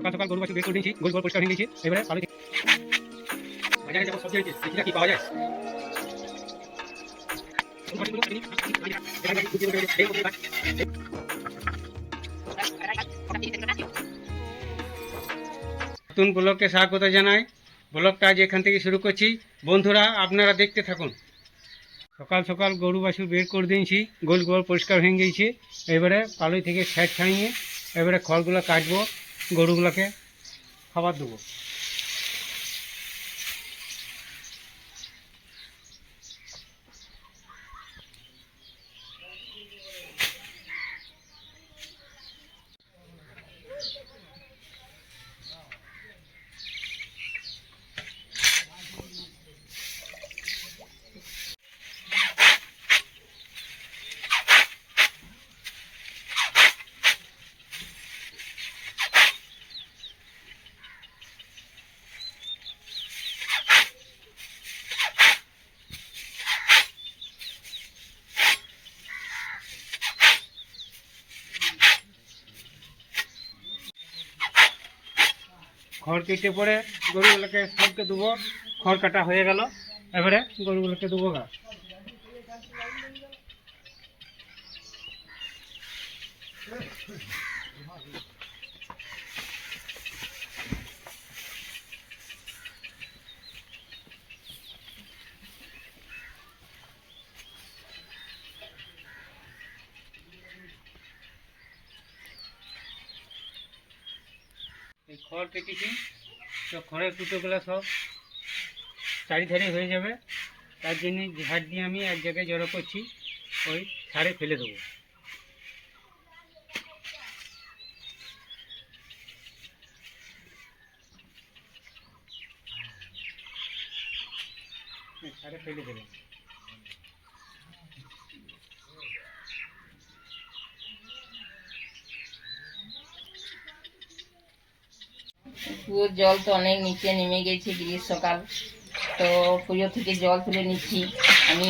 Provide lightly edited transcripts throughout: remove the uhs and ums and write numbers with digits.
সকাল সকাল গরু বাছুর বের করে দিয়েছি, গোল গোল পরিষ্কার হয়ে গেছে। এবারে বাজারে যাবো, সবজি হয়েছে, দেখি কি পাওয়া যায়। নতুন ব্লগকে স্বাগত জানাই। ব্লগটা আজ এখান থেকে শুরু করছি। বন্ধুরা আপনারা দেখতে থাকুন। সকাল সকাল গরু বাছুর বের করে দিয়েছি, গোল গোল পরিষ্কার হয়ে গিয়েছে। এবারে পালই থেকে স্যাট ছাড়িয়ে এবারে খড়গুলো কাটবো, গরুগুলোকে খাবার দেবো। খড় কেটে পরে গরুগুলোকে সবকে দেবো। খড় কাটা হয়ে গেল, এবারে গরুগুলোকে দেবো ঘাস। এই খড় কেটেছি, তো খড়ের কুটোগুলো সব চারিধারে হয়ে যাবে। তার জন্য ঝাড় দিয়ে আমি এক জায়গায় জড়ো করছি, ওই ছাড়ে ফেলে দেবো। ছাড়ে ফেলে দেবেন। কুয়োর জল তো অনেক নিচে নেমে গেছে, গ্রীষ্মকাল তো কুয়ো থেকে জল তুলে নিচ্ছি। আমি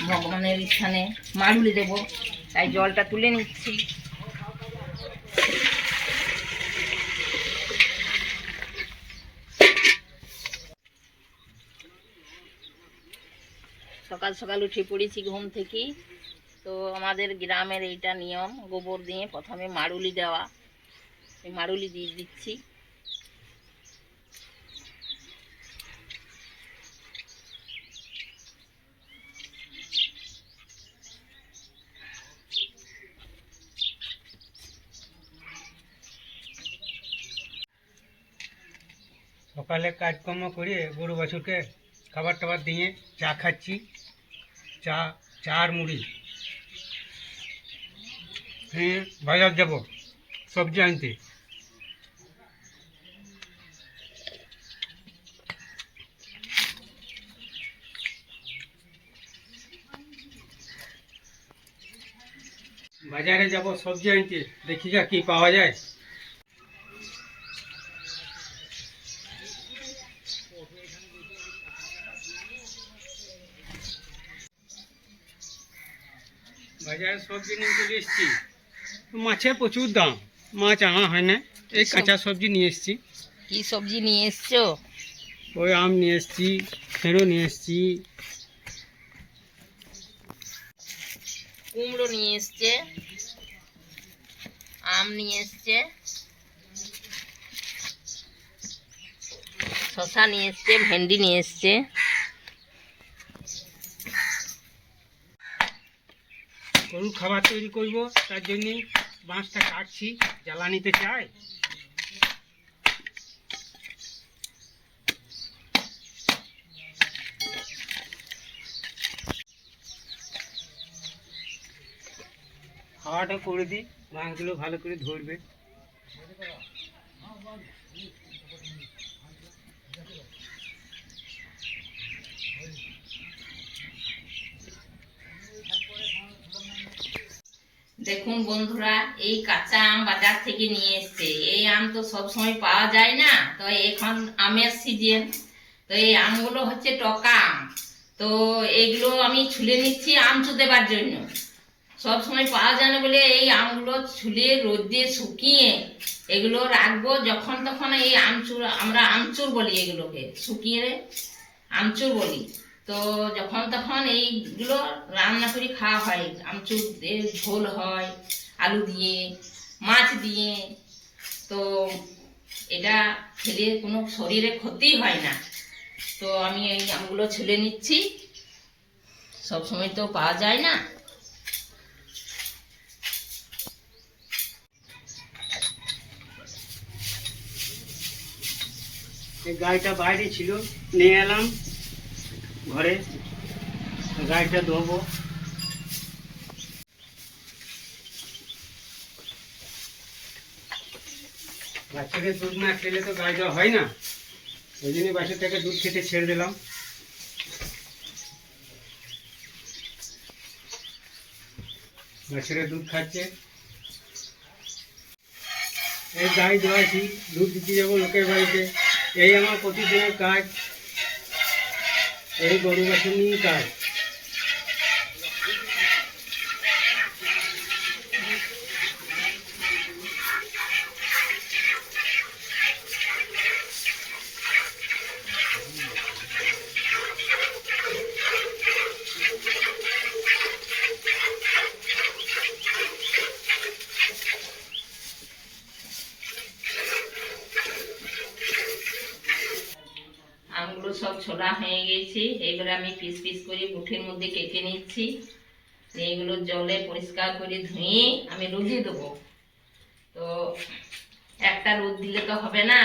ভগবানের স্থানে মাড়ুলি দেব, তাই জলটা তুলে নিচ্ছি। সকাল সকাল উঠে পড়েছি ঘুম থেকে। তো আমাদের গ্রামের এইটা নিয়ম, গোবর দিয়ে প্রথমে মাড়ুলি দেওয়া। এই মাড়ুলি দিয়ে দিচ্ছি। সকালে কাজকর্ম করে গরু বাছুরকে খাবার টাবার দিয়ে চা খাচ্ছি। চা আর মুড়ি। হ্যাঁ, বাজার যাব সবজি আনতে। বাজারে যাব সবজি আনতে, দেখি যা কি পাওয়া যায়। বাজারে সবজি নিয়ে চলে এসেছি। মাছের প্রচুর দাম, মাছ আনা হয় না। এই কাঁচা সবজি নিয়ে এসেছি। কি সবজি নিয়ে এসছো? ওই আম নিয়ে এসেছি, ফেরো নিয়ে এসেছি। কুমড়ো নিয়ে এসছে, আম নিয়ে এসছে, শসা নিয়ে এসছে, ভেন্ডি নিয়ে এসছে। গরুর খাবার তৈরি করব, তার জন্যে বাঁশটা কাটছি, জ্বালানিতে চাই। খাওয়াটা করে দিই, বাঁশগুলো ভালো করে ধরবে। দেখুন বন্ধুরা, এই কাঁচা আম বাজার থেকে নিয়ে এসছে। এই আম তো সব সময় পাওয়া যায় না, তো এখন আমের সিজন। তো এই আমগুলো হচ্ছে টকা আম। তো এগুলো আমি ছুলে নিচ্ছি আমচু দেবার জন্য। সব সময় পাওয়া যায় না বলে এই আমগুলো ছুলে রোদ দিয়ে শুকিয়ে এগুলো রাখবো, যখন তখন এই আমচুর, আমরা আমচুর বলি এগুলোকে, শুকিয়ে আমচুর বলি। তো যখন তখন এইগুলো রান্না করে খাওয়া হয়, আমচুর দিয়ে ঝোল হয় আলু দিয়ে, মাছ দিয়ে। তো এটা খেলে কোনো শরীরে ক্ষতি হয় না। তো আমি এই আমগুলো ছুলে নিচ্ছি, সব সময় তো পাওয়া যায় না। এই গাড়িটা বাইরে ছিল, নিয়ে এলাম ঘরে, গাড়িটা ধোবো। বাচ্চাকে দুধ না খেলে তো গাড়ি দেওয়া হয় না, ওই জন্য বাচ্চা থেকে দুধ খেতে ছেড়ে দিলাম। বাচ্চারা দুধ খাচ্ছে। এই গাড়ি ধোয়াছি, দুধ দিতে যাবো লোকের বাড়িতে। এই আমার প্রতিদিনের কাজ, এই গরু বাছুর নিয়ে কাজ। আমগুলো সব ছোলা হয়ে গেছে, এইবারে আমি পিস পিস করে মুঠির মধ্যে কেটে নিচ্ছি। এইগুলো জলে পরিষ্কার করে ধুয়ে আমি রোদে দেবো। তো একটা রোদ দিলে তো হবে না,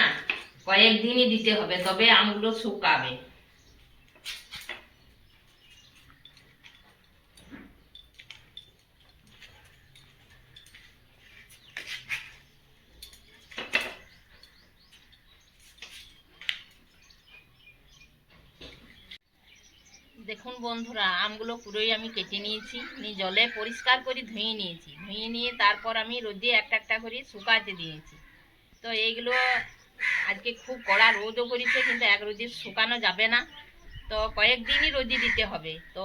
কয়েকদিনই দিতে হবে, তবে আমগুলো শুকাবে। দেখুন বন্ধুরা, আমগুলো পুরোই আমি কেটে নিয়েছি, নিয়ে জলে পরিষ্কার করে ধুয়ে নিয়েছি। ধুয়ে নিয়ে তারপর আমি রোদে একটা একটা করে শুকাতে দিয়েছি। তো এইগুলো আজকে খুব কড়া রোদও করেছে, কিন্তু এক রোদে শুকানো যাবে না, তো কয়েকদিনই রোদে দিতে হবে। তো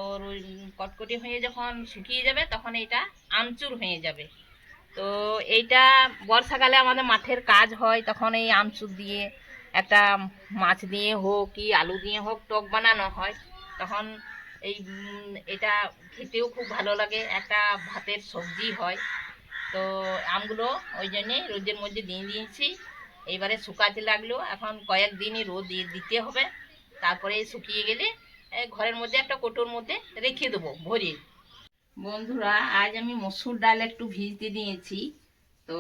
কটকটি হয়ে যখন শুকিয়ে যাবে তখন এটা আমচুর হয়ে যাবে। তো এইটা বর্ষাকালে আমাদের মাঠের কাজ হয়, তখন এই আমচুর দিয়ে একটা মাছ দিয়ে হোক কি আলু দিয়ে হোক টক বানানো হয়। তখন এই এটা খেতেও খুব ভালো লাগে, একটা ভাতের সবজি হয়। তো আমগুলো ওই জন্যে রোদের মধ্যে দিয়ে দিয়েছি। এইবারে শুকাতে লাগলো, এখন কয়েকদিনই রোদ দিতে হবে, তারপরে শুকিয়ে গেলে ঘরের মধ্যে একটা কৌটোর মধ্যে রেখে দেবো ভরে। বন্ধুরা, আজ আমি মসুর ডাল একটু ভিজতে দিয়েছি। তো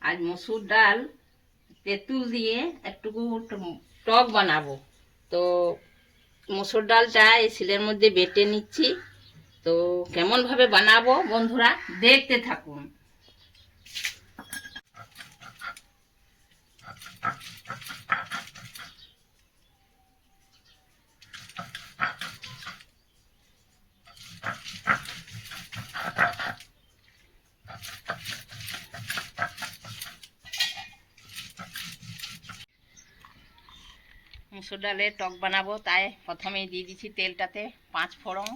আজ মসুর ডাল তেঁতুল দিয়ে একটু টক বানাবো। তো মসুর ডালটা এই শিলের মধ্যে বেটে নিচ্ছি। তো কেমন ভাবে বানাবো বন্ধুরা দেখতে থাকুন। মসুর ডালের টক বানাবো, তাই প্রথমে দিয়ে দিচ্ছি তেলটাতে 5 ফোড়ন।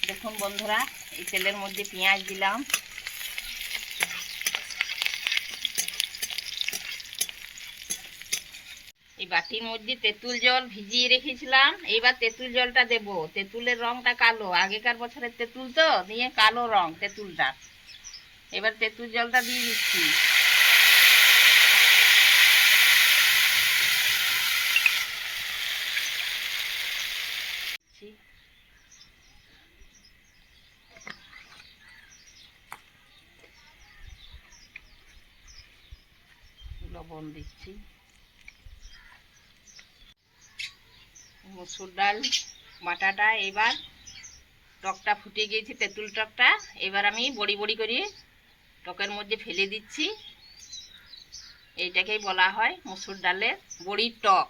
দেখুন বন্ধুরা, এই তেলের মধ্যে পেঁয়াজ দিলাম। এই বাটির মধ্যে তেঁতুল জল ভিজিয়ে রেখেছিলাম, এইবার তেঁতুল জলটা দেব। তেঁতুলের রংটা কালো, আগেকার বছরের তেঁতুল তো দিয়ে কালো রং তেঁতুলটা। এবার তেঁতুল জলটা দিয়ে দিচ্ছি। লবণ দিচ্ছি। মসুর ডাল বাটাটা, এবার টকটা ফুটে গিয়েছে, তেঁতুল টকটা এবার আমি বড়ি বড়ি করে টকের মধ্যে ফেলে দিচ্ছি। এইটাকেই বলা হয় মসুর ডালের বড়ির টক,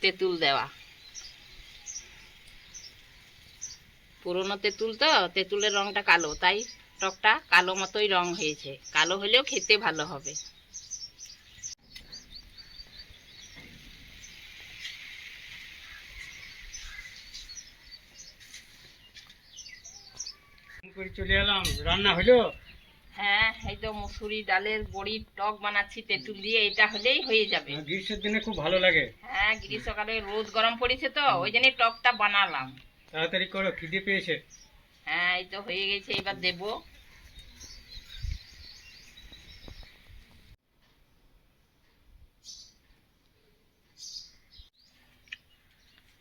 তেঁতুল দেওয়া। পুরনো তেঁতুল তো, তেঁতুলের রংটা কালো, তাই টকটা কালো মতোই রং হয়েছে, কালো হলেও খেতে ভালো হবে। করে চলে এলাম, রান্না হলো। হ্যাঁ, এই তো মুসুরি ডালের বড়ির টক বানাচ্ছি তেঁতুল দিয়ে, এটা হলেই হয়ে যাবে। গ্রীষ্মের দিনে খুব ভালো লাগে। হ্যাঁ, গ্রীষ্মকালে রোদ গরম পড়েছে তো ওই জন্য টকটা বানালাম। তাড়াতাড়ি করো, খিদে পেয়েছে। হ্যাঁ, এই তো হয়ে গেছে, এবার দেবো।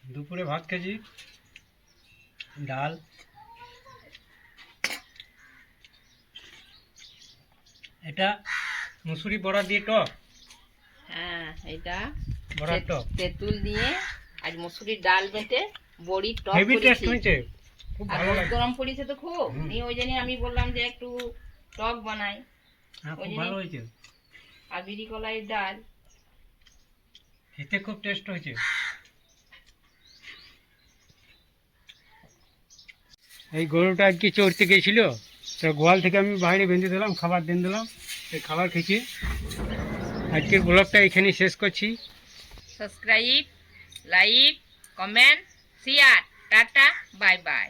দুপুরে ভাত খেয়েছি, ডাল, এটা মুসুরি বড়া দিয়ে টক। হ্যাঁ, এটা বড়ার টক তেঁতুল দিয়ে আর মুসুরির ডাল বেটে বড়ি টক হেভি টেস্ট করেছি। হয়েছে, খুব আর ভালো রোদ লাগে। গরম পড়েছে তো খুব, নিয়ে ওই জন্য আমি বললাম যে একটু টক বানাই। হ্যাঁ, ওই খুব জন্যে- ভালো হয়েছে, আর বিড়ি কলাইয়ের ডাল। খেতে খুব টেস্ট হয়েছে। এই গরুটা আজকে চড়তে গেছিল, তো গোয়াল থেকে আমি বাইরে বেঁধে দিলাম, খাবার দিয়ে দিলাম, এই খাবার খেয়েছি। আজকের ব্লগটা এখানেই শেষ করছি। Subscribe, like, comment, share. Tata, bye bye.